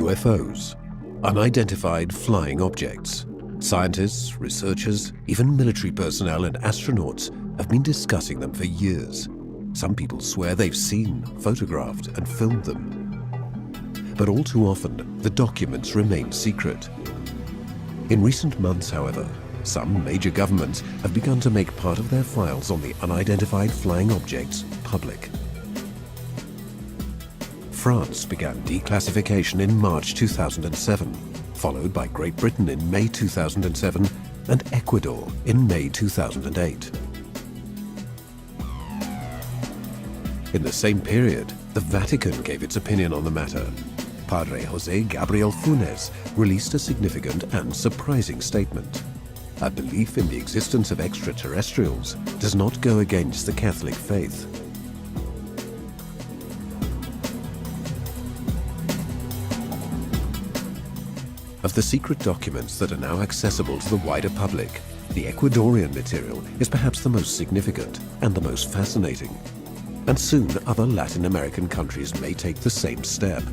UFOs, unidentified flying objects. Scientists, researchers, even military personnel and astronauts have been discussing them for years. Some people swear they've seen, photographed, and filmed them. But all too often, the documents remain secret. In recent months, however, some major governments have begun to make part of their files on the unidentified flying objects public. France began declassification in March 2007, followed by Great Britain in May 2007 and Ecuador in May 2008. In the same period, the Vatican gave its opinion on the matter. Padre José Gabriel Funes released a significant and surprising statement. A belief in the existence of extraterrestrials does not go against the Catholic faith. Of the secret documents that are now accessible to the wider public, the Ecuadorian material is perhaps the most significant and the most fascinating. And soon other Latin American countries may take the same step.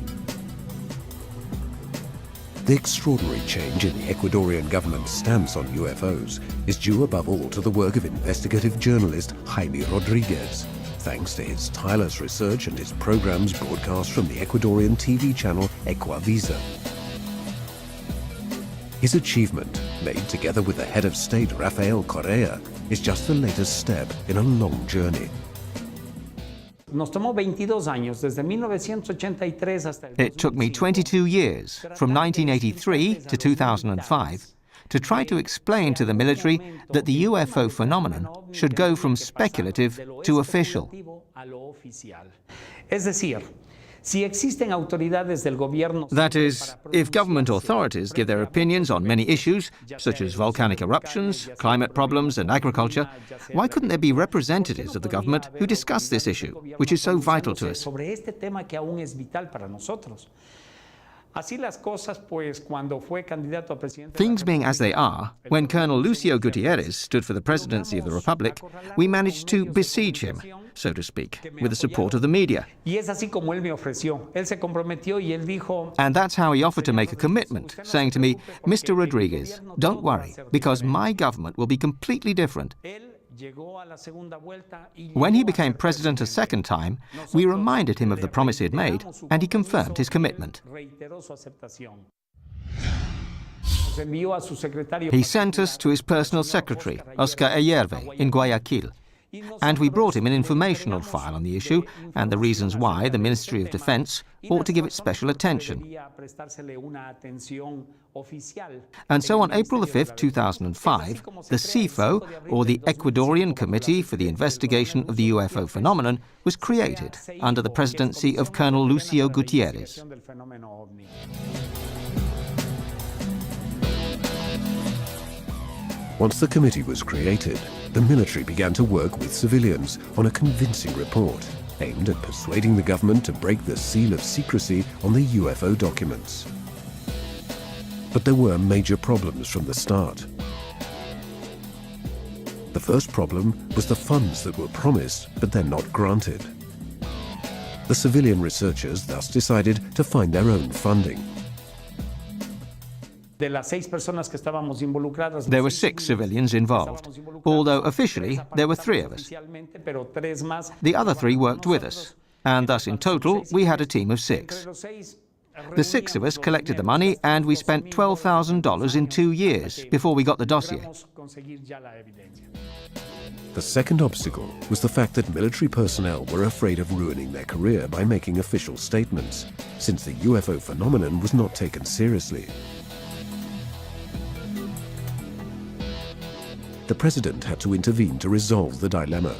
The extraordinary change in the Ecuadorian government's stance on UFOs is due above all to the work of investigative journalist Jaime Rodriguez, thanks to his tireless research and his programs broadcast from the Ecuadorian TV channel Ecuavisa. His achievement, made together with the head of state Rafael Correa, is just the latest step in a long journey. It took me 22 years, from 1983 to 2005, to try to explain to the military that the UFO phenomenon should go from speculative to official. That is, if government authorities give their opinions on many issues, such as volcanic eruptions, climate problems and agriculture, why couldn't there be representatives of the government who discuss this issue, which is so vital to us? Things being as they are, when Colonel Lucio Gutierrez stood for the presidency of the Republic, we managed to besiege him, so to speak, with the support of the media. And that's how he offered to make a commitment, saying to me, "Mr. Rodriguez, don't worry, because my government will be completely different." When he became president a second time, we reminded him of the promise he had made, and he confirmed his commitment. He sent us to his personal secretary, Oscar Ayerve, in Guayaquil, and we brought him an informational file on the issue and the reasons why the Ministry of Defense ought to give it special attention. And so on April 5, 2005, the CIFO, or the Ecuadorian Committee for the Investigation of the UFO Phenomenon, was created under the presidency of Colonel Lucio Gutierrez. Once the committee was created, the military began to work with civilians on a convincing report aimed at persuading the government to break the seal of secrecy on the UFO documents. But there were major problems from the start. The first problem was the funds that were promised but then not granted. The civilian researchers thus decided to find their own funding. There were 6 civilians involved, although officially there were 3 of us. The other 3 worked with us, and thus in total we had a team of 6. The 6 of us collected the money, and we spent $12,000 in 2 years before we got the dossier. The second obstacle was the fact that military personnel were afraid of ruining their career by making official statements, since the UFO phenomenon was not taken seriously. The president had to intervene to resolve the dilemma.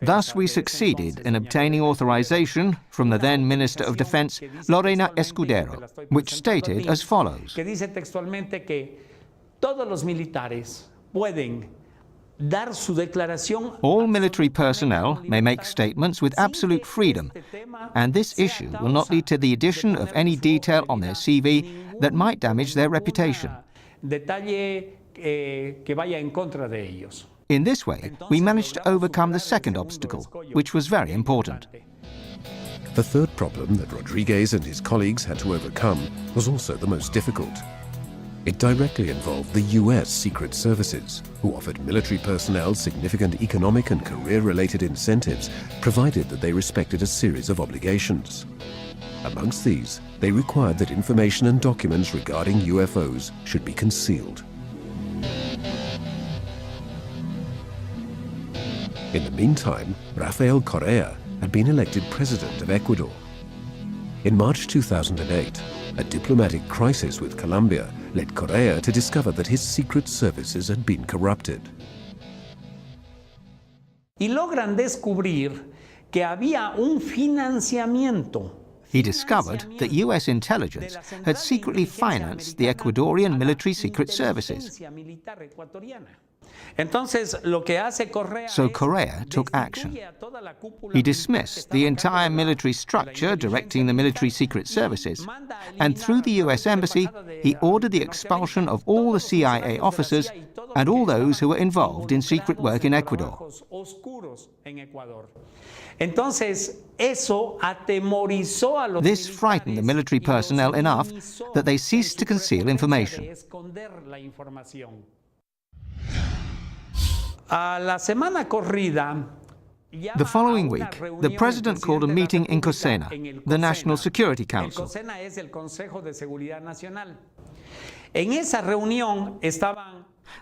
Thus we succeeded in obtaining authorization from the then Minister of Defense, Lorena Escudero, which stated as follows: all military personnel may make statements with absolute freedom, and this issue will not lead to the addition of any detail on their CV that might damage their reputation. In this way, we managed to overcome the second obstacle, which was very important. The third problem that Rodriguez and his colleagues had to overcome was also the most difficult. It directly involved the US Secret Services, who offered military personnel significant economic and career-related incentives, provided that they respected a series of obligations. Amongst these, they required that information and documents regarding UFOs should be concealed. In the meantime, Rafael Correa had been elected president of Ecuador. In March 2008, a diplomatic crisis with Colombia led Correa to discover that his secret services had been corrupted. Y logran descubrir que había un financiamiento. He discovered that US intelligence had secretly financed the Ecuadorian military secret services. So Correa took action. He dismissed the entire military structure directing the military secret services, and through the US Embassy, he ordered the expulsion of all the CIA officers and all those who were involved in secret work in Ecuador. This frightened the military personnel enough that they ceased to conceal information. The following week, the president called a meeting in COSENA, the National Security Council.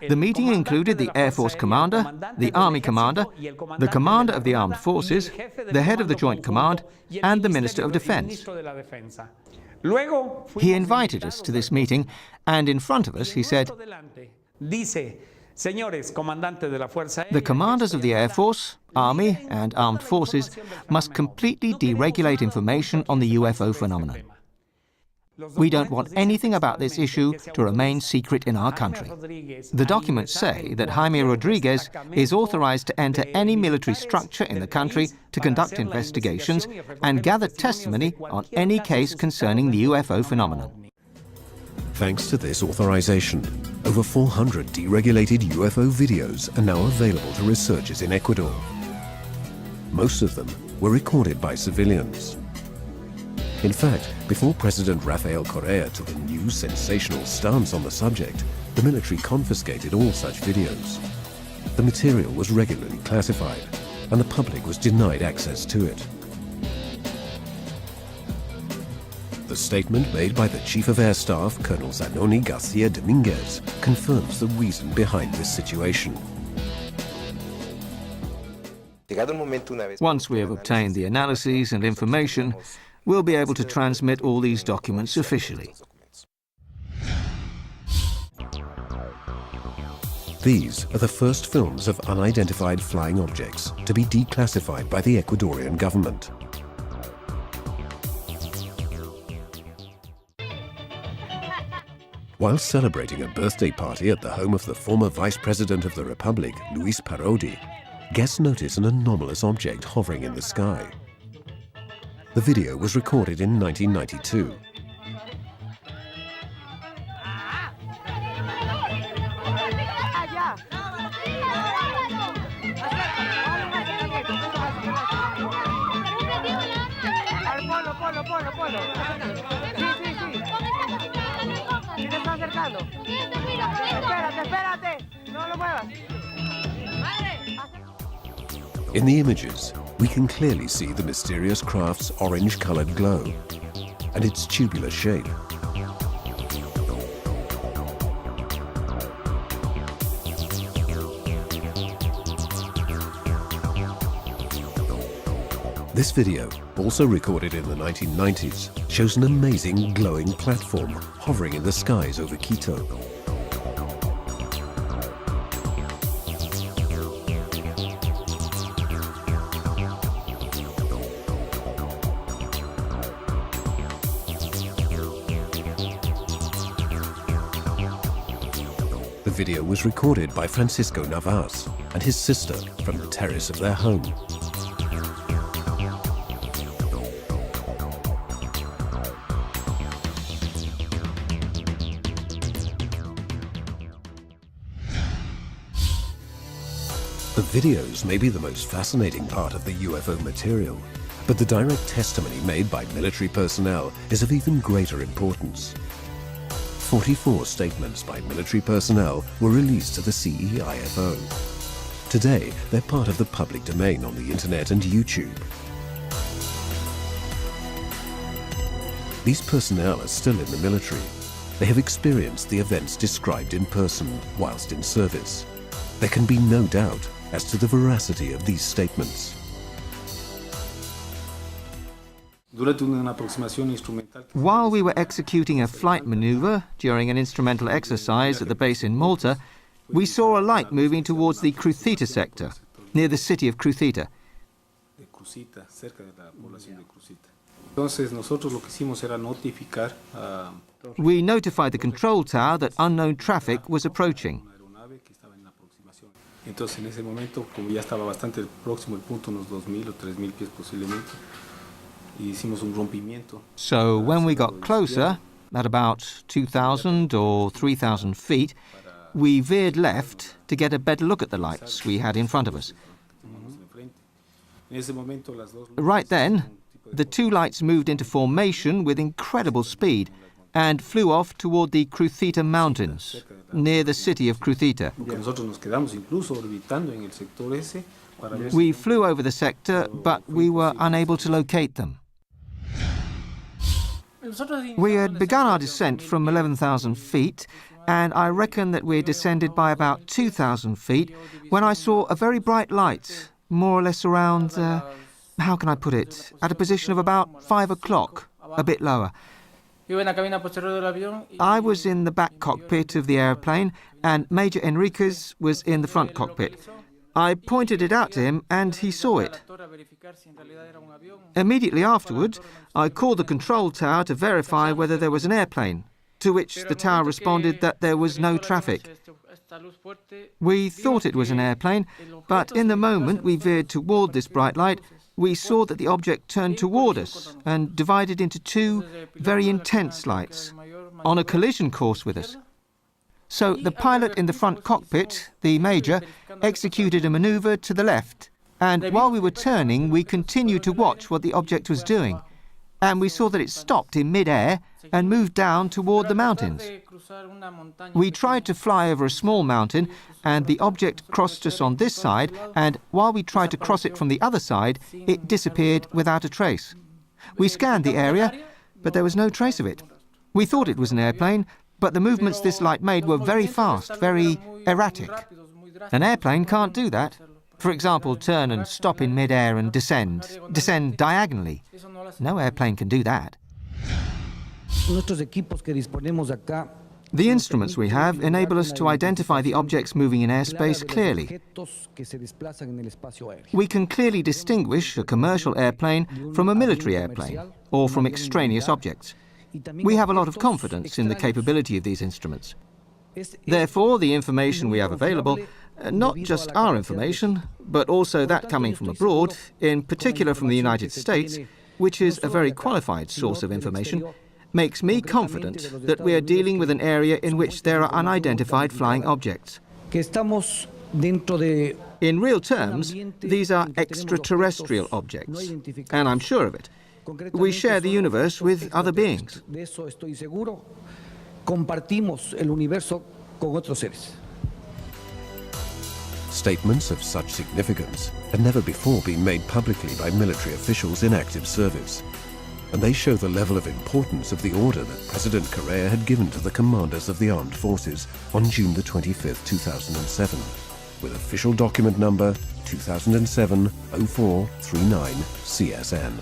The meeting included the Air Force commander, the Army commander, the commander of the armed forces, the head of the Joint Command, and the Minister of Defense. He invited us to this meeting, and in front of us he said, "The commanders of the Air Force, Army, and Armed Forces must completely deregulate information on the UFO phenomenon. We don't want anything about this issue to remain secret in our country." The documents say that Jaime Rodriguez is authorized to enter any military structure in the country to conduct investigations and gather testimony on any case concerning the UFO phenomenon. Thanks to this authorization, over 400 deregulated UFO videos are now available to researchers in Ecuador. Most of them were recorded by civilians. In fact, before President Rafael Correa took a new sensational stance on the subject, the military confiscated all such videos. The material was regularly classified, and the public was denied access to it. The statement made by the Chief of Air Staff, Colonel Zanoni Garcia Dominguez, confirms the reason behind this situation. Once we have obtained the analyses and information, we'll be able to transmit all these documents officially. These are the first films of unidentified flying objects to be declassified by the Ecuadorian government. While celebrating a birthday party at the home of the former Vice President of the Republic, Luis Parodi, guests notice an anomalous object hovering in the sky. The video was recorded in 1992. In the images, we can clearly see the mysterious craft's orange-colored glow and its tubular shape. This video, also recorded in the 1990s, shows an amazing glowing platform hovering in the skies over Quito. The video was recorded by Francisco Navas and his sister from the terrace of their home. The videos may be the most fascinating part of the UFO material, But the direct testimony made by military personnel is of even greater importance. 44 statements by military personnel were released to the CEIFO. Today, they're part of the public domain on the internet and YouTube. These personnel are still in the military. They have experienced the events described in person whilst in service. There can be no doubt as to the veracity of these statements. While we were executing a flight maneuver during an instrumental exercise at the base in Malta, we saw a light moving towards the Cruceta sector, near the city of Cruceta. We notified the control tower that unknown traffic was approaching. So when we got closer, at about 2,000 or 3,000 feet, we veered left to get a better look at the lights we had in front of us. Right then, the two lights moved into formation with incredible speed and flew off toward the Cruceta Mountains, near the city of Cruceta. We flew over the sector, but we were unable to locate them. We had begun our descent from 11,000 feet, and I reckon that we had descended by about 2,000 feet when I saw a very bright light, more or less around, how can I put it, at a position of about 5 o'clock, a bit lower. I was in the back cockpit of the airplane, and Major Enriquez was in the front cockpit. I pointed it out to him, and he saw it. Immediately afterward, I called the control tower to verify whether there was an airplane, to which the tower responded that there was no traffic. We thought it was an airplane, but in the moment we veered toward this bright light, we saw that the object turned toward us and divided into two very intense lights, on a collision course with us. So the pilot in the front cockpit, the major, executed a maneuver to the left, and while we were turning, we continued to watch what the object was doing, and we saw that it stopped in mid-air and moved down toward the mountains. We tried to fly over a small mountain, and the object crossed us on this side, and while we tried to cross it from the other side, it disappeared without a trace. We scanned the area, but there was no trace of it. We thought it was an airplane, but the movements this light made were very fast, very erratic. An airplane can't do that. For example, turn and stop in mid-air and descend diagonally. No airplane can do that. The instruments we have enable us to identify the objects moving in airspace clearly. We can clearly distinguish a commercial airplane from a military airplane, or from extraneous objects. We have a lot of confidence in the capability of these instruments. Therefore, the information we have available, not just our information, but also that coming from abroad, in particular from the United States, which is a very qualified source of information, makes me confident that we are dealing with an area in which there are unidentified flying objects. In real terms, these are extraterrestrial objects, and I'm sure of it. We share the universe with other beings. Statements of such significance had never before been made publicly by military officials in active service, and they show the level of importance of the order that President Correa had given to the commanders of the armed forces on June the 25th, 2007, with official document number 2007-0439 CSN.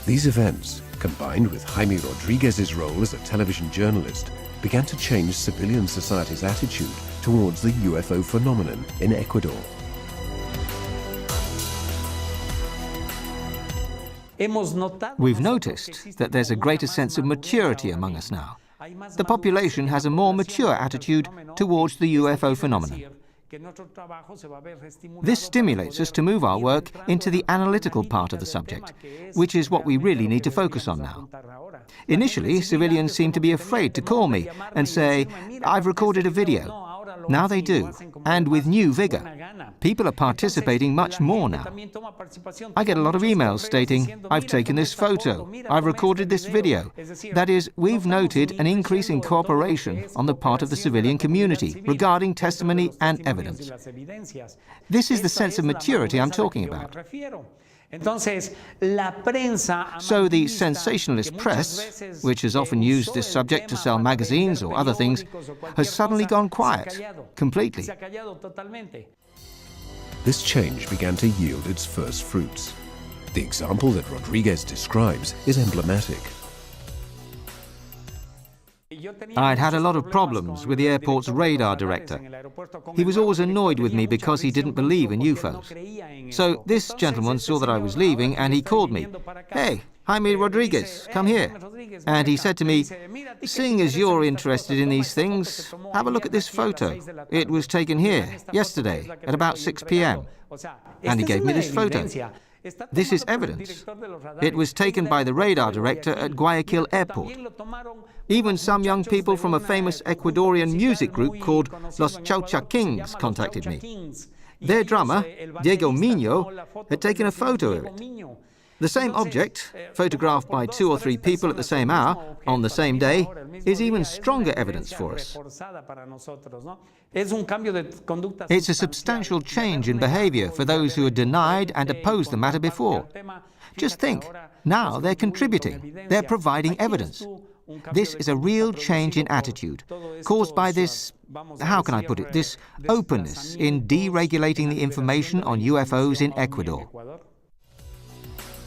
These events, combined with Jaime Rodriguez's role as a television journalist, began to change civilian society's attitude towards the UFO phenomenon in Ecuador. We've noticed that there's a greater sense of maturity among us now. The population has a more mature attitude towards the UFO phenomenon. This stimulates us to move our work into the analytical part of the subject, which is what we really need to focus on now. Initially, civilians seemed to be afraid to call me and say, "I've recorded a video." Now they do, and with new vigor. People are participating much more now. I get a lot of emails stating, "I've taken this photo, I've recorded this video." That is, we've noted an increase in cooperation on the part of the civilian community regarding testimony and evidence. This is the sense of maturity I'm talking about. So the sensationalist press, which has often used this subject to sell magazines or other things, has suddenly gone quiet, completely. This change began to yield its first fruits. The example that Rodriguez describes is emblematic. I'd had a lot of problems with the airport's radar director. He was always annoyed with me because he didn't believe in UFOs. So this gentleman saw that I was leaving and he called me. "Hey, Jaime Rodriguez, come here." And he said to me, "Seeing as you're interested in these things, have a look at this photo. It was taken here, yesterday, at about 6 p.m. And he gave me this photo. This is evidence. It was taken by the radar director at Guayaquil Airport. Even some young people from a famous Ecuadorian music group called Los Chaucha Kings contacted me. Their drummer, Diego Miño, had taken a photo of it. The same object, photographed by 2 or 3 people at the same hour, on the same day, is even stronger evidence for us. It's a substantial change in behavior for those who had denied and opposed the matter before. Just think, now they're contributing, they're providing evidence. This is a real change in attitude, caused by this, how can I put it, this openness in deregulating the information on UFOs in Ecuador.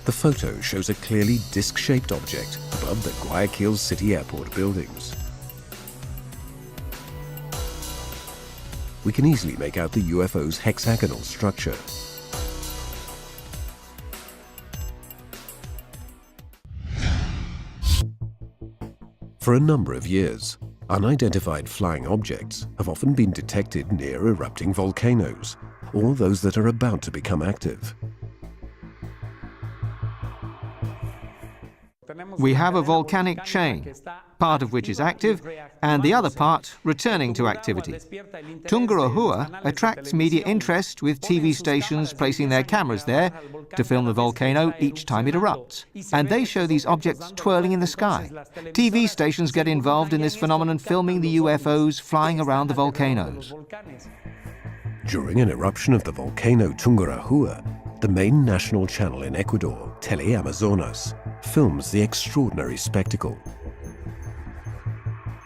The photo shows a clearly disc-shaped object above the Guayaquil City Airport buildings. We can easily make out the UFO's hexagonal structure. For a number of years, unidentified flying objects have often been detected near erupting volcanoes, or those that are about to become active. We have a volcanic chain, part of which is active, and the other part returning to activity. Tungurahua attracts media interest with TV stations placing their cameras there to film the volcano each time it erupts. And they show these objects twirling in the sky. TV stations get involved in this phenomenon, filming the UFOs flying around the volcanoes. During an eruption of the volcano Tungurahua, the main national channel in Ecuador, Teleamazonas, films the extraordinary spectacle.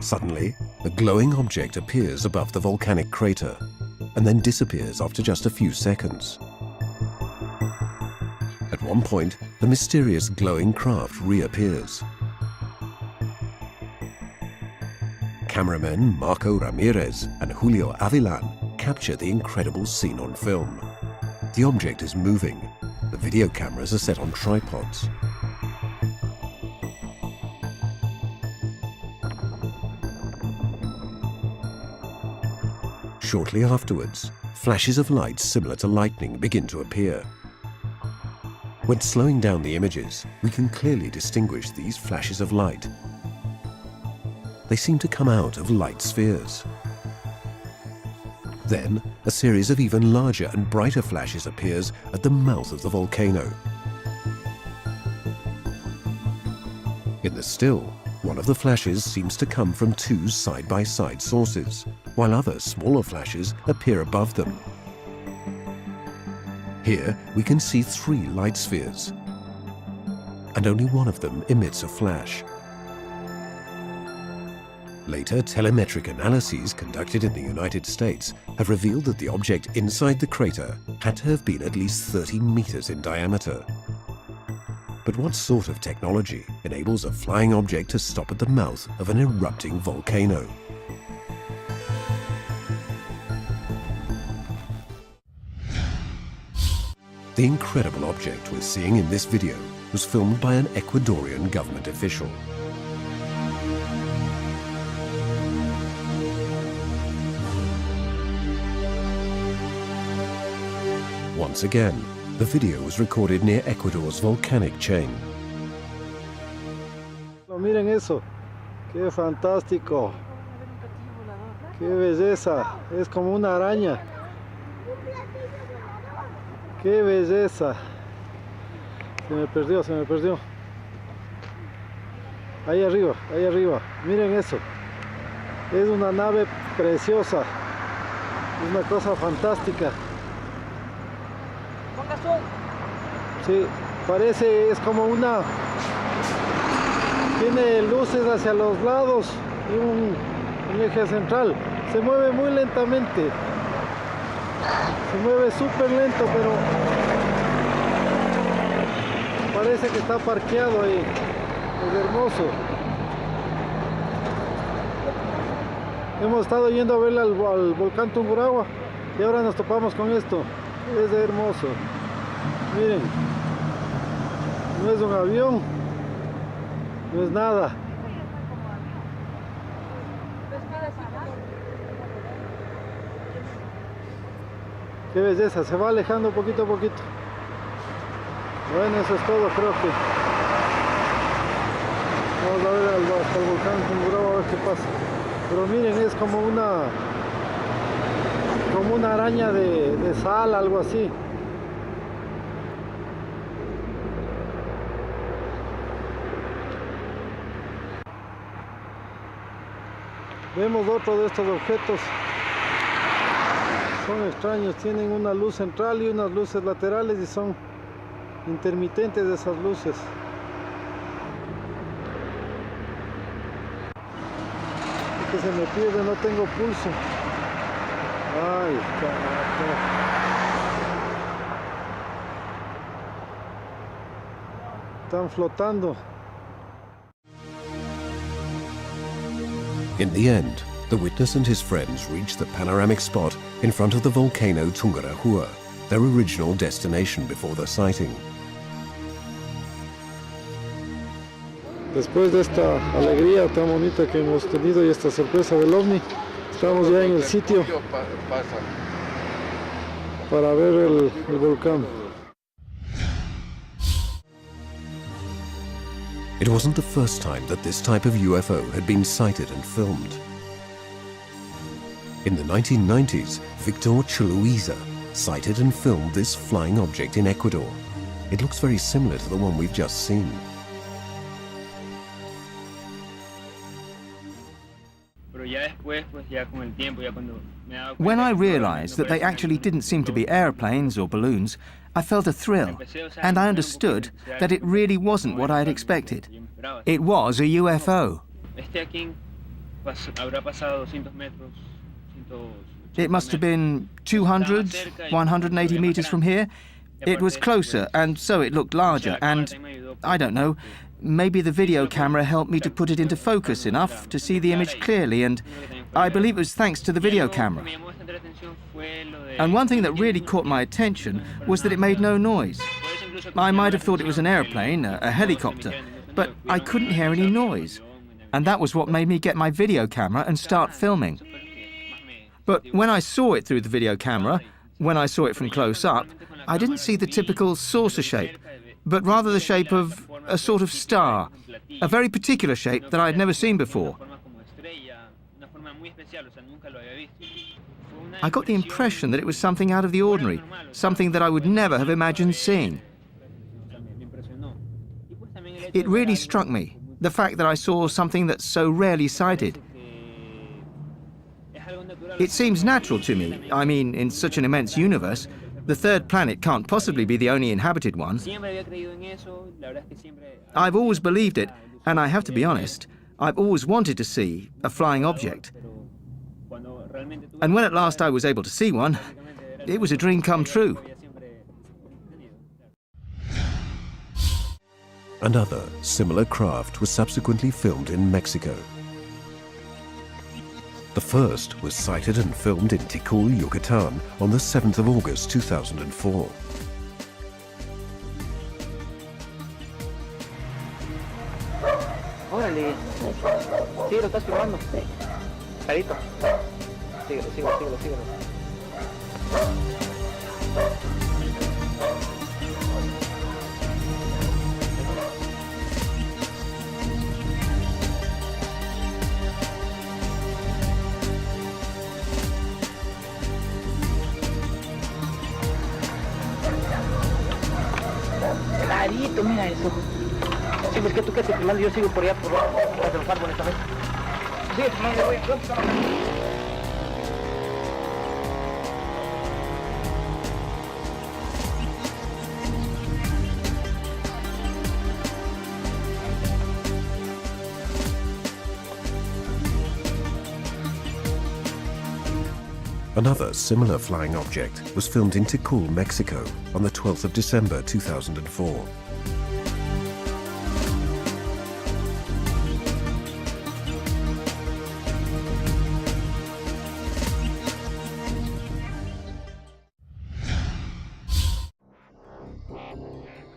Suddenly, a glowing object appears above the volcanic crater and then disappears after just a few seconds. At one point, the mysterious glowing craft reappears. Cameramen Marco Ramirez and Julio Avilan capture the incredible scene on film. The object is moving. The video cameras are set on tripods. Shortly afterwards, flashes of light similar to lightning begin to appear. When slowing down the images, we can clearly distinguish these flashes of light. They seem to come out of light spheres. Then, a series of even larger and brighter flashes appears at the mouth of the volcano. In the still, one of the flashes seems to come from 2 side-by-side sources, while other smaller flashes appear above them. Here, we can see 3 light spheres, and only one of them emits a flash. Later, telemetric analyses conducted in the United States have revealed that the object inside the crater had to have been at least 30 meters in diameter. But what sort of technology enables a flying object to stop at the mouth of an erupting volcano? The incredible object we're seeing in this video was filmed by an Ecuadorian government official. Once again, the video was recorded near Ecuador's volcanic chain. Miren eso, qué fantástico, Qué belleza, es como una araña. Qué belleza. Se me perdió, se me perdió. Ahí arriba, miren eso. Es una nave preciosa. Es una cosa fantástica. Sí, parece, es como una... Tiene luces hacia los lados y un eje central. Se mueve muy lentamente. Se mueve súper lento, pero parece que está parqueado ahí. Es hermoso. Hemos estado yendo a ver al volcán Tungurahua y ahora nos topamos con esto. Es hermoso. Miren, no es un avión, no es nada. Qué belleza, se va alejando poquito a poquito. Bueno, eso es todo, creo que. Vamos a ver hasta el volcán Tungurahua a ver qué pasa. Pero miren, es como una araña de sal, algo así. Vemos otro de estos objetos. Son extraños, tienen una luz central y unas luces laterales y son intermitentes de esas luces. Es que se me pierde, no tengo pulso. Ay, carajo. Están flotando. In the end, the witness and his friends reached the panoramic spot in front of the volcano Tungurahua, their original destination before the sighting. Después de esta alegría tan bonita que hemos tenido y esta sorpresa del ovni, estamos ya en el sitio para ver el volcán. It wasn't the first time that this type of UFO had been sighted and filmed. In the 1990s, Victor Chuluiza sighted and filmed this flying object in Ecuador. It looks very similar to the one we've just seen. When I realized that they actually didn't seem to be airplanes or balloons, I felt a thrill, and I understood that it really wasn't what I had expected. It was a UFO. It must have been 200, 180 meters from here. It was closer, and so it looked larger, and I don't know, maybe the video camera helped me to put it into focus enough to see the image clearly, and I believe it was thanks to the video camera. And one thing that really caught my attention was that it made no noise. I might have thought it was an airplane, a helicopter, but I couldn't hear any noise. And that was what made me get my video camera and start filming. But when I saw it through the video camera, when I saw it from close up, I didn't see the typical saucer shape, but rather the shape of a sort of star, a very particular shape that I had never seen before. I got the impression that it was something out of the ordinary, something that I would never have imagined seeing. It really struck me, the fact that I saw something that's so rarely sighted. It seems natural to me. I mean, in such an immense universe, the third planet can't possibly be the only inhabited one. I've always believed it, and I have to be honest, I've always wanted to see a flying object. And when at last I was able to see one, it was a dream come true. Another similar craft was subsequently filmed in Mexico. The first was sighted and filmed in Tikal, Yucatan on the 7th of August 2004. Órale, sí, lo estás filmando. Carito. Síguelo. amiguito, mira eso. Sí, pues que tú quédate filmando, yo sigo por allá por detrás de los árboles, ¿sabes? Sigue filmando, voy. Another similar flying object was filmed in Tikal, Mexico on the 12th of December 2004.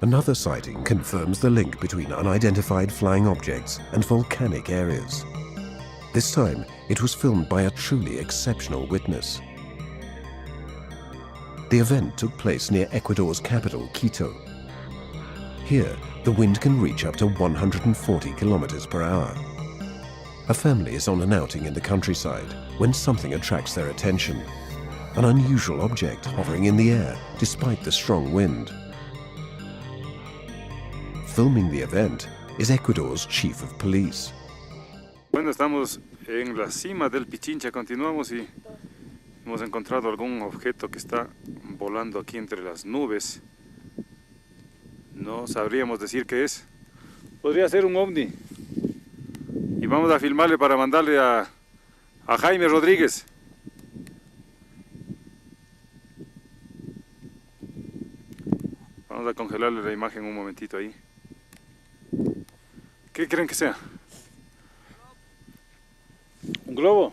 Another sighting confirms the link between unidentified flying objects and volcanic areas. This time, it was filmed by a truly exceptional witness. The event took place near Ecuador's capital, Quito. Here, the wind can reach up to 140 kilometers per hour. A family is on an outing in the countryside when something attracts their attention. An unusual object hovering in the air despite the strong wind. Filming the event is Ecuador's chief of police. Bueno, estamos en la cima del Pichincha, continuamos y hemos encontrado algún objeto que está volando aquí entre las nubes. No sabríamos decir qué es. Podría ser un ovni. Y vamos a filmarle para mandarle a Jaime Rodríguez. Vamos a congelarle la imagen un momentito ahí. ¿Qué creen que sea? ¿Un globo?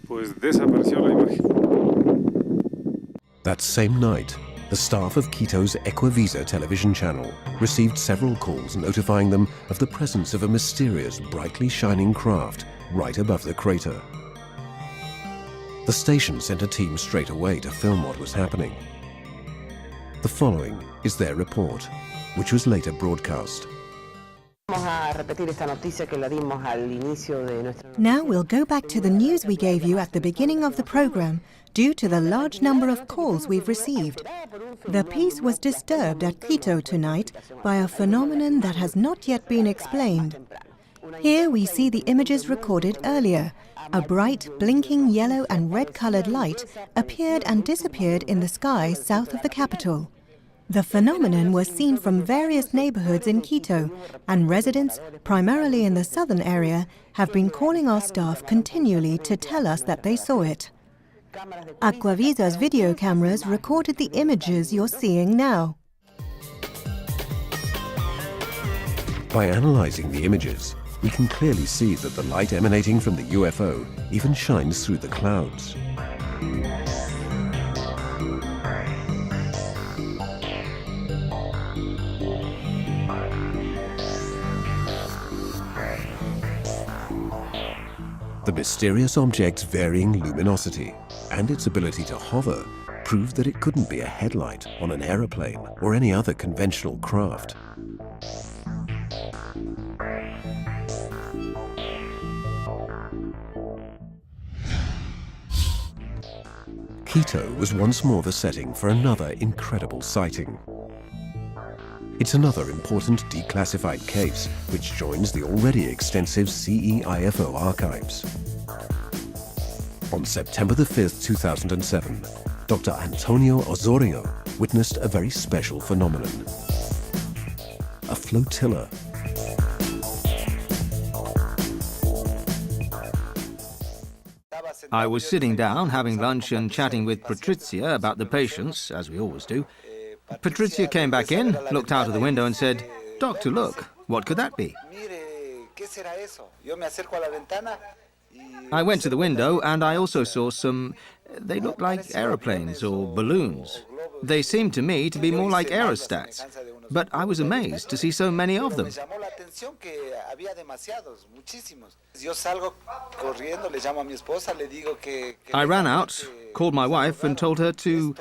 Pues desapareció la imagen. That same night, the staff of Quito's Ecuavisa television channel received several calls notifying them of the presence of a mysterious, brightly shining craft right above the crater. The station sent a team straight away to film what was happening. The following is their report, which was later broadcast. Now we'll go back to the news we gave you at the beginning of the program due to the large number of calls we've received. The peace was disturbed at Quito tonight by a phenomenon that has not yet been explained. Here we see the images recorded earlier. A bright, blinking yellow and red-colored light appeared and disappeared in the sky south of the capital. The phenomenon was seen from various neighborhoods in Quito, and residents, primarily in the southern area, have been calling our staff continually to tell us that they saw it. Aquavisa's video cameras recorded the images you're seeing now. By analyzing the images, we can clearly see that the light emanating from the UFO even shines through the clouds. The mysterious object's varying luminosity and its ability to hover proved that it couldn't be a headlight on an aeroplane or any other conventional craft. Quito was once more the setting for another incredible sighting. It's another important declassified case which joins the already extensive CEIFO archives. On September the 5th, 2007, Dr. Antonio Osorio witnessed a very special phenomenon. A flotilla. I was sitting down, having lunch and chatting with Patrizia about the patients, as we always do. Patrizia came back in, looked out of the window and said, "Doctor, look, what could that be?" I went to the window and I also saw some, they looked like aeroplanes or balloons. They seemed to me to be more like aerostats, but I was amazed to see so many of them. I ran out, called my wife and told her to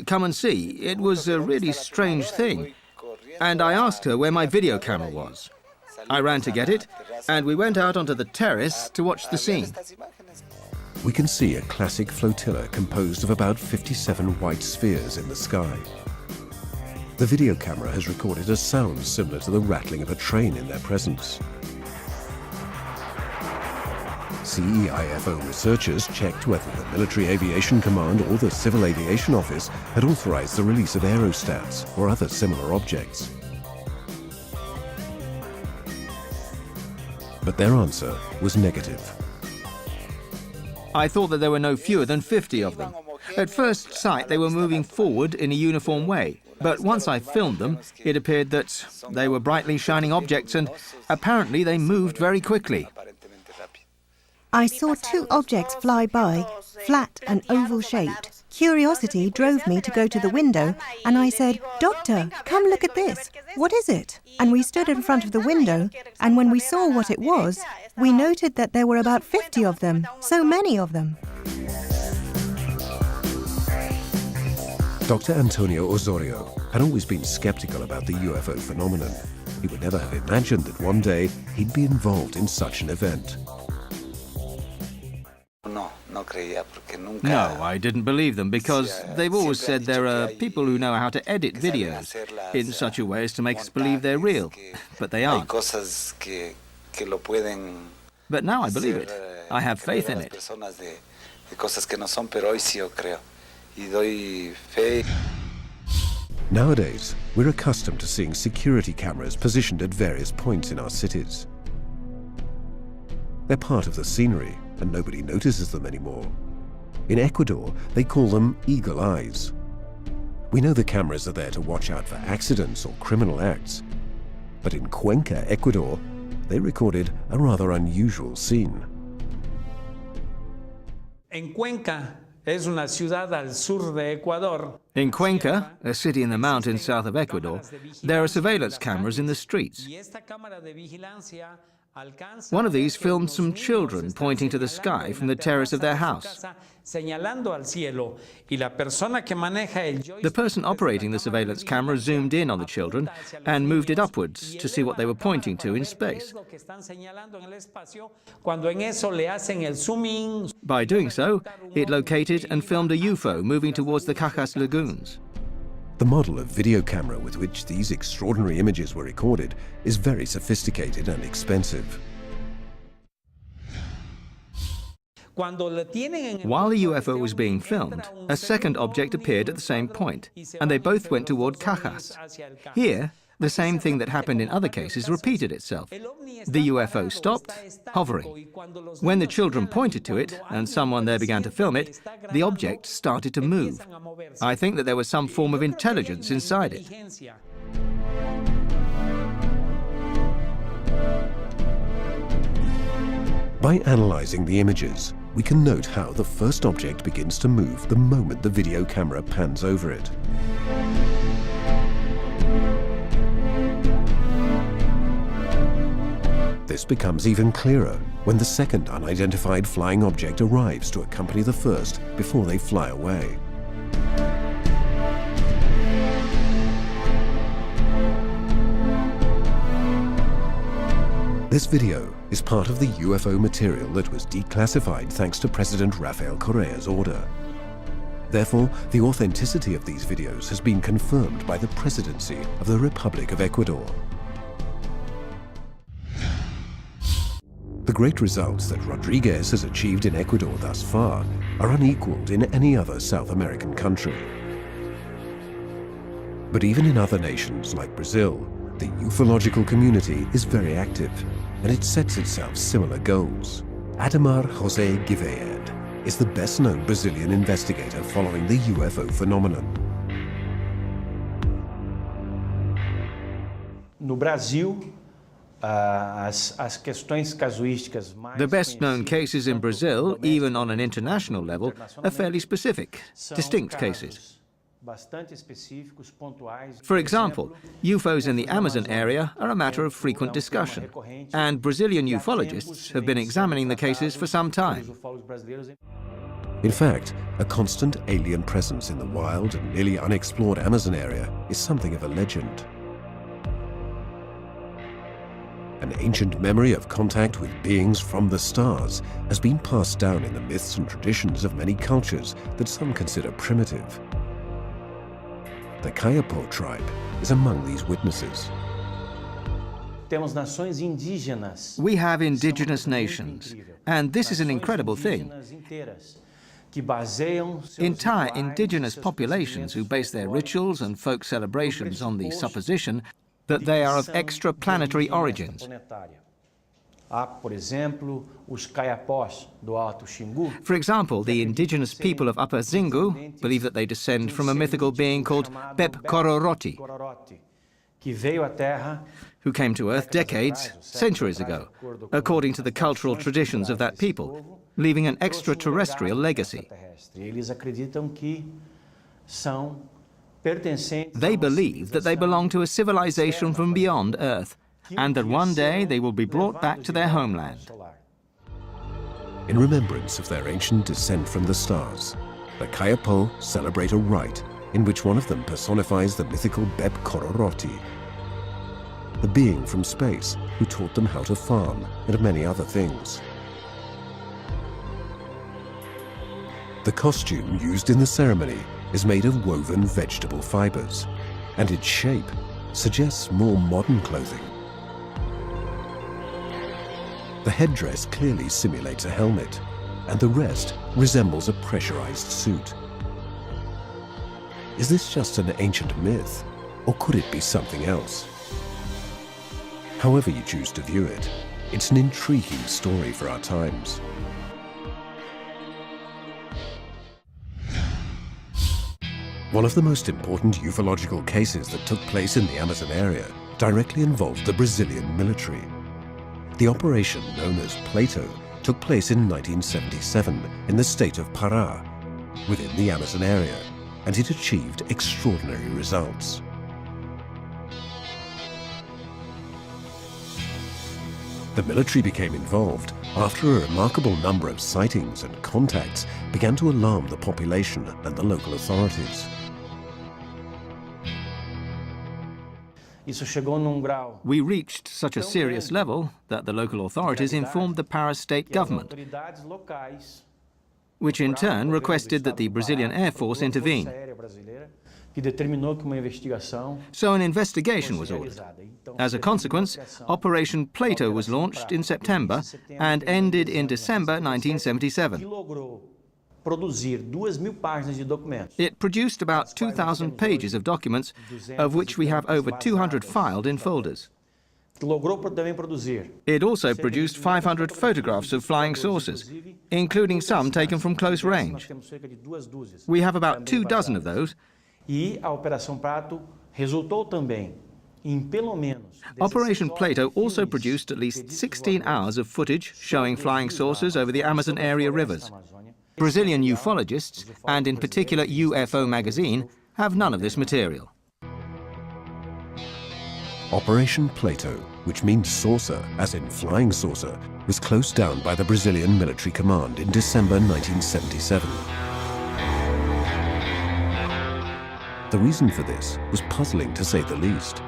come and see. It was a really strange thing. And I asked her where my video camera was. I ran to get it, and we went out onto the terrace to watch the scene. we can see a classic flotilla composed of about 57 white spheres in the sky. The video camera has recorded a sound similar to the rattling of a train in their presence. CEIFO researchers checked whether the Military Aviation Command or the Civil Aviation Office had authorized the release of aerostats or other similar objects. But their answer was negative. I thought that there were no fewer than 50 of them. At first sight, they were moving forward in a uniform way. But once I filmed them, it appeared that they were brightly shining objects, and apparently they moved very quickly. I saw two objects fly by, flat and oval-shaped. Curiosity drove me to go to the window, and I said, "Doctor, come look at this. What is it?" And we stood in front of the window, and when we saw what it was, we noted that there were about 50 of them, so many of them. Dr. Antonio Osorio had always been skeptical about the UFO phenomenon. He would never have imagined that one day he'd be involved in such an event. No, I didn't believe them because they've always said there are people who know how to edit videos in such a way as to make us believe they're real, but they aren't. But now I believe it. I have faith in it. Nowadays, we're accustomed to seeing security cameras positioned at various points in our cities. They're part of the scenery, and nobody notices them anymore. In Ecuador, they call them eagle eyes. We know the cameras are there to watch out for accidents or criminal acts. But in Cuenca, Ecuador, they recorded a rather unusual scene. En Cuenca es una ciudad al sur de Ecuador. In Cuenca, a city in the mountains south of Ecuador, there are surveillance cameras in the streets. One of these filmed some children pointing to the sky from the terrace of their house. The person operating the surveillance camera zoomed in on the children and moved it upwards to see what they were pointing to in space. By doing so, it located and filmed a UFO moving towards the Cajas lagoons. The model of video camera with which these extraordinary images were recorded is very sophisticated and expensive. While the UFO was being filmed, a second object appeared at the same point, and they both went toward Cajas. Here, the same thing that happened in other cases repeated itself. The UFO stopped, hovering. When the children pointed to it, and someone there began to film it, the object started to move. I think that there was some form of intelligence inside it. By analyzing the images, we can note how the first object begins to move the moment the video camera pans over it. This becomes even clearer when the second unidentified flying object arrives to accompany the first before they fly away. This video is part of the UFO material that was declassified thanks to President Rafael Correa's order. Therefore, the authenticity of these videos has been confirmed by the Presidency of the Republic of Ecuador. The great results that Rodriguez has achieved in Ecuador thus far are unequaled in any other South American country. But even in other nations like Brazil, the ufological community is very active, and it sets itself similar goals. Ademar José Guiverd is the best-known Brazilian investigator following the UFO phenomenon. No Brasil, the best-known cases in Brazil, even on an international level, are fairly specific, distinct cases. For example, UFOs in the Amazon area are a matter of frequent discussion, and Brazilian ufologists have been examining the cases for some time. In fact, a constant alien presence in the wild and nearly unexplored Amazon area is something of a legend. An ancient memory of contact with beings from the stars has been passed down in the myths and traditions of many cultures that some consider primitive. The Kayapo tribe is among these witnesses. We have indigenous nations, and this is an incredible thing. Entire indigenous populations who base their rituals and folk celebrations on the supposition that they are of extraplanetary origins. For example, the indigenous people of Upper Xingu believe that they descend from a mythical being called Bep Kororoti, who came to Earth decades, centuries ago, according to the cultural traditions of that people, leaving an extraterrestrial legacy. They believe that they belong to a civilization from beyond Earth, and that one day they will be brought back to their homeland. In remembrance of their ancient descent from the stars, the Kayapo celebrate a rite in which one of them personifies the mythical Bep Kororoti, the being from space who taught them how to farm and many other things. The costume used in the ceremony is made of woven vegetable fibers, and its shape suggests more modern clothing. The headdress clearly simulates a helmet, and the rest resembles a pressurized suit. Is this just an ancient myth, or could it be something else? However you choose to view it, it's an intriguing story for our times. One of the most important ufological cases that took place in the Amazon area directly involved the Brazilian military. The operation known as Plato took place in 1977 in the state of Pará, within the Amazon area, and it achieved extraordinary results. The military became involved after a remarkable number of sightings and contacts began to alarm the population and the local authorities. We reached such a serious level that the local authorities informed the Pará state government, which in turn requested that the Brazilian Air Force intervene. So an investigation was ordered. As a consequence, Operation Plato was launched in September and ended in December 1977. It produced about 2,000 pages of documents, of which we have over 200 filed in folders. It also produced 500 photographs of flying saucers, including some taken from close range. We have about 24 of those. Operation Plato also produced at least 16 hours of footage showing flying saucers over the Amazon area rivers. Brazilian ufologists, and in particular UFO magazine, have none of this material. Operation Plato, which means saucer, as in flying saucer, was closed down by the Brazilian military command in December 1977. The reason for this was puzzling, to say the least.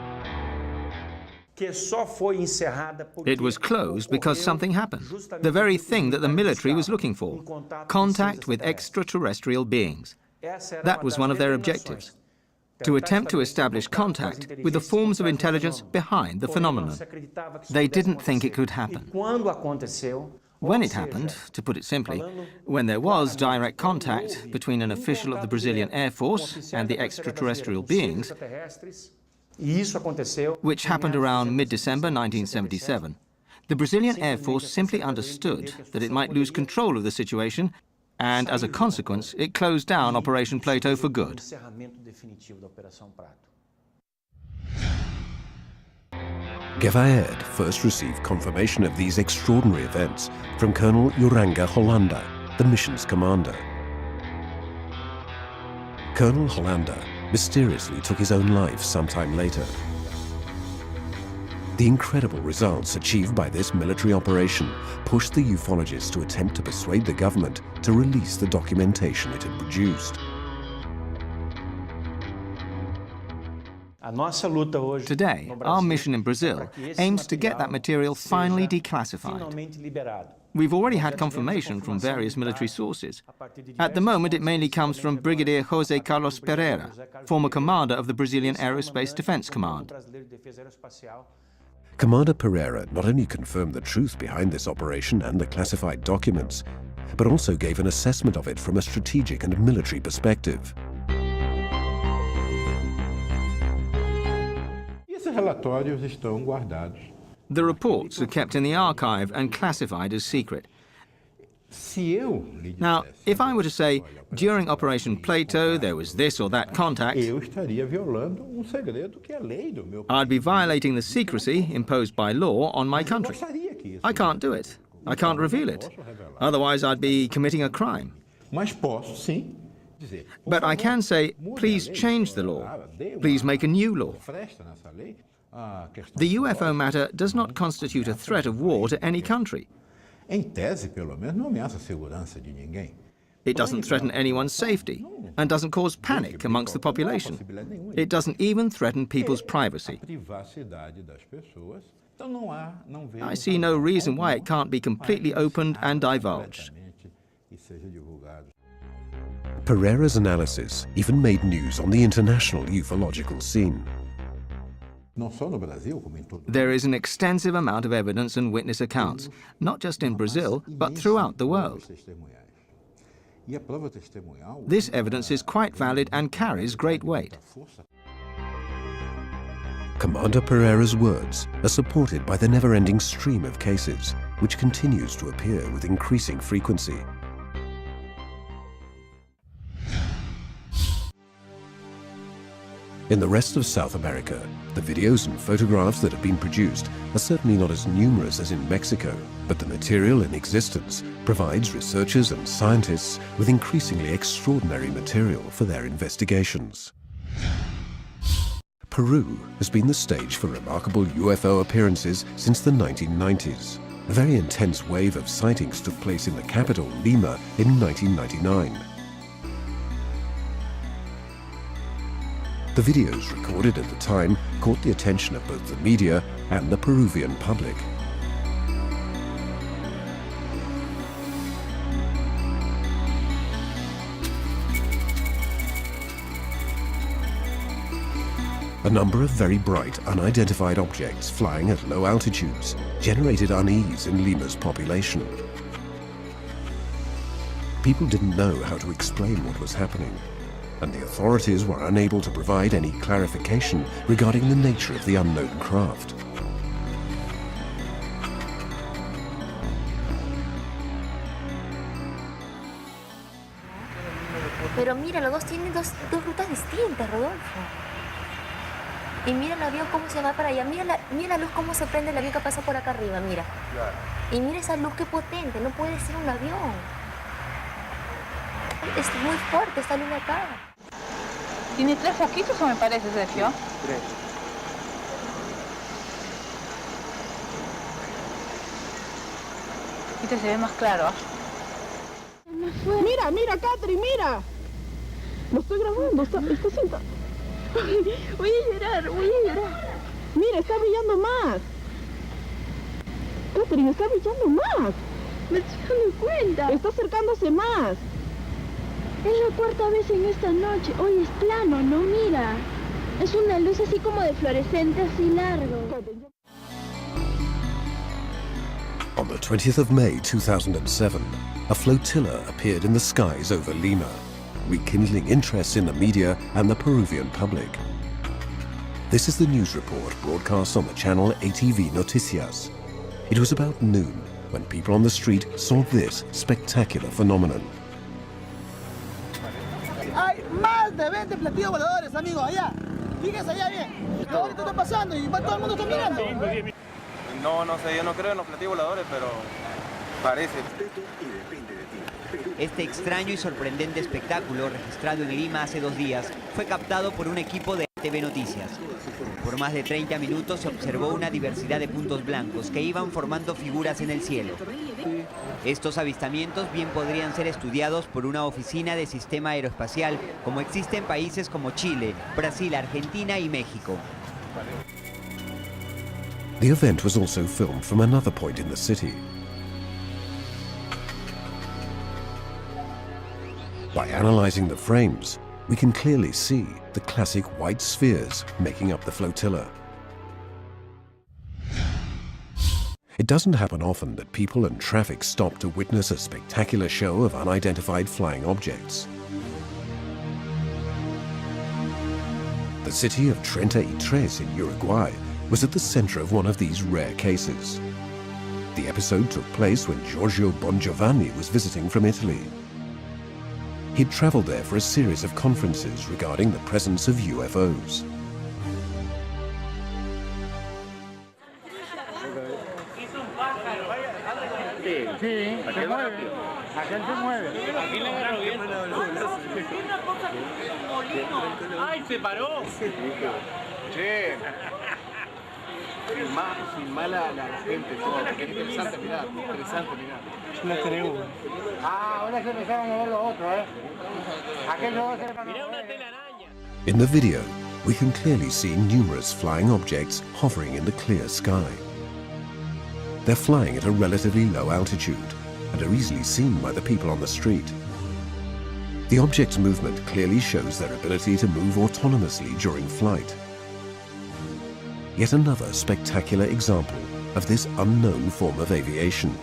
It was closed because something happened, the very thing that the military was looking for, contact with extraterrestrial beings. That was one of their objectives, to attempt to establish contact with the forms of intelligence behind the phenomenon. They didn't think it could happen. When it happened, to put it simply, when there was direct contact between an official of the Brazilian Air Force and the extraterrestrial beings, which happened around mid-December 1977, the Brazilian Air Force simply understood that it might lose control of the situation, and as a consequence, it closed down Operation Plato for good. Gevaerd first received confirmation of these extraordinary events from Colonel Uranga Hollanda, the mission's commander. Colonel Hollanda mysteriously took his own life sometime later. The incredible results achieved by this military operation pushed the ufologists to attempt to persuade the government to release the documentation it had produced. Today, our mission in Brazil aims to get that material finally declassified. We've already had confirmation from various military sources. At the moment, it mainly comes from Brigadier José Carlos Pereira, former commander of the Brazilian Aerospace Defense Command. Commander Pereira not only confirmed the truth behind this operation and the classified documents, but also gave an assessment of it from a strategic and military perspective. The reports are kept in the archive and classified as secret. Now, if I were to say, during Operation Plato, there was this or that contact, I'd be violating the secrecy imposed by law on my country. I can't do it. I can't reveal it. Otherwise, I'd be committing a crime. But I can say, please change the law. Please make a new law. The UFO matter does not constitute a threat of war to any country. It doesn't threaten anyone's safety and doesn't cause panic amongst the population. It doesn't even threaten people's privacy. I see no reason why it can't be completely opened and divulged. Pereira's analysis even made news on the international ufological scene. There is an extensive amount of evidence and witness accounts, not just in Brazil, but throughout the world. This evidence is quite valid and carries great weight. Commander Pereira's words are supported by the never-ending stream of cases, which continues to appear with increasing frequency. In the rest of South America, the videos and photographs that have been produced are certainly not as numerous as in Mexico, but the material in existence provides researchers and scientists with increasingly extraordinary material for their investigations. Peru has been the stage for remarkable UFO appearances since the 1990s. A very intense wave of sightings took place in the capital, Lima, in 1999. The videos recorded at the time caught the attention of both the media and the Peruvian public. A number of very bright, unidentified objects flying at low altitudes generated unease in Lima's population. People didn't know how to explain what was happening, and the authorities were unable to provide any clarification regarding the nature of the unknown craft. Pero mira, los dos tienen dos rutas distintas, Rodolfo. Y mira el avión cómo se va para allá. Mira la luz cómo se prende el avión que pasa por acá arriba, mira. Claro. Y mira esa luz qué potente, no puede ser un avión. Es muy fuerte esta luz de acá. ¿Tiene 3 foquitos o me parece, Sergio? 3. Este se ve más claro. Mira, mira, Catherine, mira. Lo estoy grabando, está sentado. Voy a llorar. Mira, está brillando más. Catherine, está brillando más. Me estoy dando cuenta. Está acercándose más. Es la 4ª vez en esta noche. Hoy es plano, no mira. Es una luz así como de fluorescente, así largo. On the 20th of May 2007, a flotilla appeared in the skies over Lima, rekindling interest in the media and the Peruvian public. This is the news report broadcast on the channel ATV Noticias. It was about noon when people on the street saw this spectacular phenomenon. Hay más de 20 platillos voladores, amigos, allá. Fíjense allá bien. Todo esto está pasando y todo el mundo está mirando. No sé, yo no creo en los platillos voladores, pero parece. Este extraño y sorprendente espectáculo, registrado en Lima hace 2 días, fue captado por un equipo de TV Noticias. Por más de 30 minutos se observó una diversidad de puntos blancos que iban formando figuras en el cielo. Estos avistamientos bien podrían ser estudiados por una oficina de sistema aeroespacial, como existe en países como Chile, Brasil, Argentina y México. The event was also filmed from another point in the city. By analyzing the frames, we can clearly see the classic white spheres making up the flotilla. It doesn't happen often that people and traffic stop to witness a spectacular show of unidentified flying objects. The city of Treinta y Tres in Uruguay was at the center of one of these rare cases. The episode took place when Giorgio Bongiovanni was visiting from Italy. He'd traveled there for a series of conferences regarding the presence of UFOs. ¡Ay, se paró! Che. Filmá la gente, todo. Qué interesante, mirá. Interesante, mirá. No tenemos. Ah, ahora se empezaron a ver los otros, ¿eh? Aquellos dos se mirá una telaraña. In the video, we can clearly see numerous flying objects hovering in the clear sky. They're flying at a relatively low altitude and are easily seen by the people on the street. The object's movement clearly shows their ability to move autonomously during flight. Yet another spectacular example of this unknown form of aviation.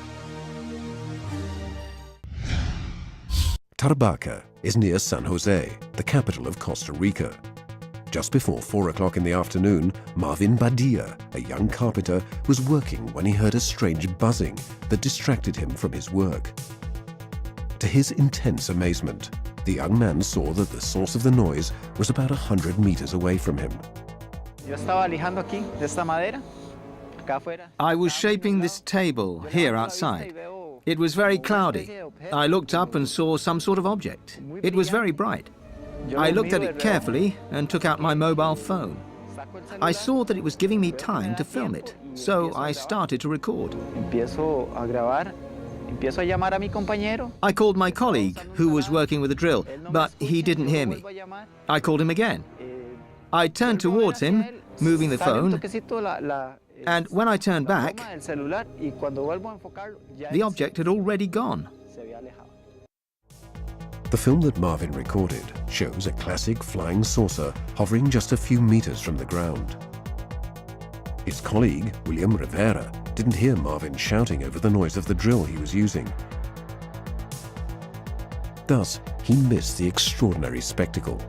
Tarbaca is near San Jose, the capital of Costa Rica. Just before 4 o'clock in the afternoon, Marvin Badia, a young carpenter, was working when he heard a strange buzzing that distracted him from his work. To his intense amazement, the young man saw that the source of the noise was about 100 meters away from him. I was shaping this table here outside. It was very cloudy. I looked up and saw some sort of object. It was very bright. I looked at it carefully and took out my mobile phone. I saw that it was giving me time to film it, so I started to record. I called my colleague, who was working with a drill, but he didn't hear me. I called him again. I turned towards him, moving the phone, and when I turned back, the object had already gone. The film that Marvin recorded shows a classic flying saucer hovering just a few meters from the ground. His colleague, William Rivera, didn't hear Marvin shouting over the noise of the drill he was using. Thus, he missed the extraordinary spectacle.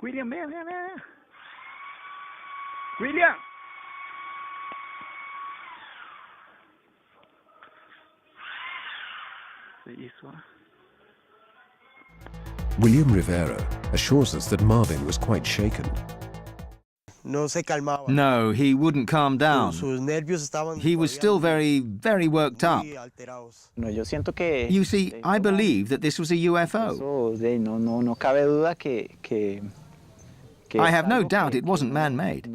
William, ven. William. William Rivera assures us that Marvin was quite shaken. No, he wouldn't calm down. He was still very, very worked up. You see, I believe that this was a UFO. I have no doubt it wasn't man-made.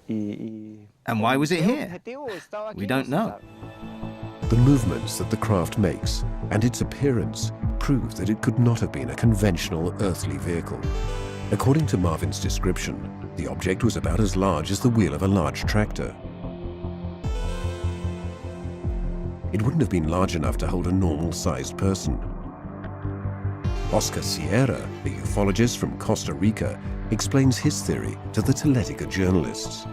And why was it here? We don't know. The movements that the craft makes and its appearance prove that it could not have been a conventional earthly vehicle. According to Marvin's description, the object was about as large as the wheel of a large tractor. It wouldn't have been large enough to hold a normal-sized person. Oscar Sierra, a ufologist from Costa Rica, explains his theory to the Teletica journalists.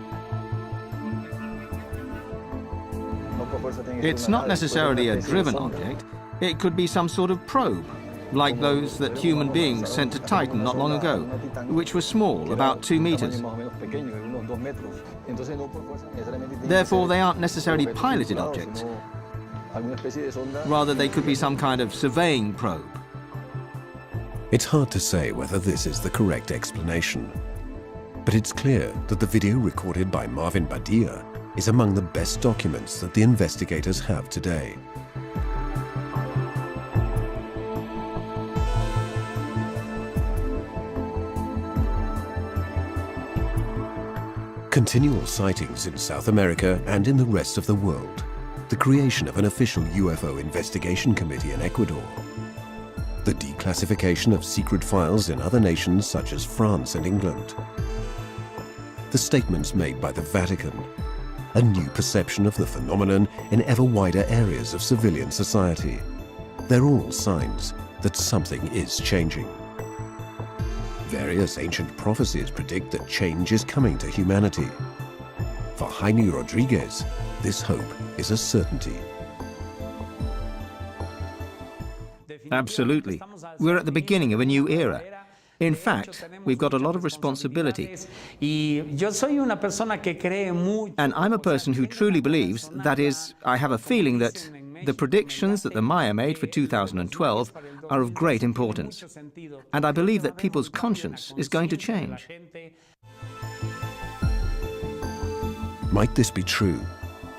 It's not necessarily a driven object. It could be some sort of probe, like those that human beings sent to Titan not long ago, which was small, about 2 meters. Therefore, they aren't necessarily piloted objects. Rather, they could be some kind of surveying probe. It's hard to say whether this is the correct explanation, but it's clear that the video recorded by Marvin Badia is among the best documents that the investigators have today. Continual sightings in South America and in the rest of the world. The creation of an official UFO investigation committee in Ecuador. The declassification of secret files in other nations such as France and England. The statements made by the Vatican. A new perception of the phenomenon in ever wider areas of civilian society. They're all signs that something is changing. Various ancient prophecies predict that change is coming to humanity. For Jaime Rodriguez, this hope is a certainty. Absolutely. We're at the beginning of a new era. In fact, we've got a lot of responsibility. And I'm a person who truly believes, that is, I have a feeling that the predictions that the Maya made for 2012 are of great importance. And I believe that people's conscience is going to change. Might this be true?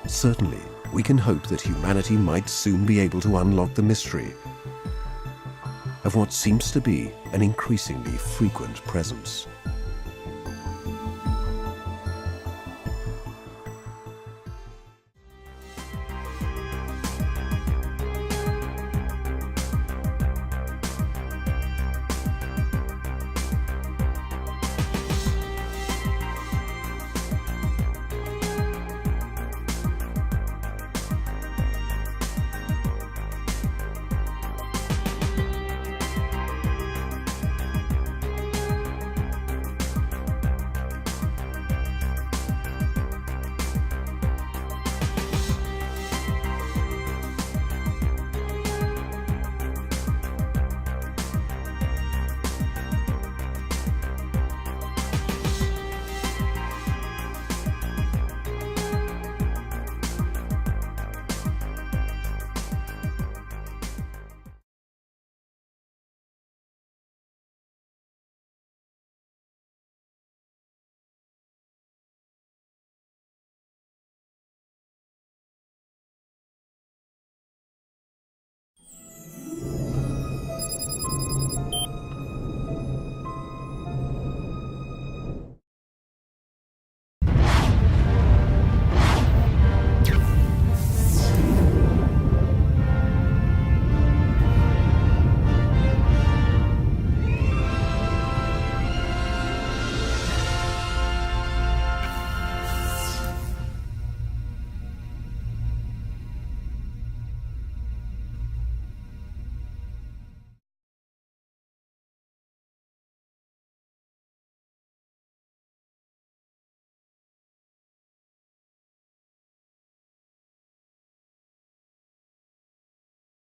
Certainly, we can hope that humanity might soon be able to unlock the mystery of what seems to be an increasingly frequent presence.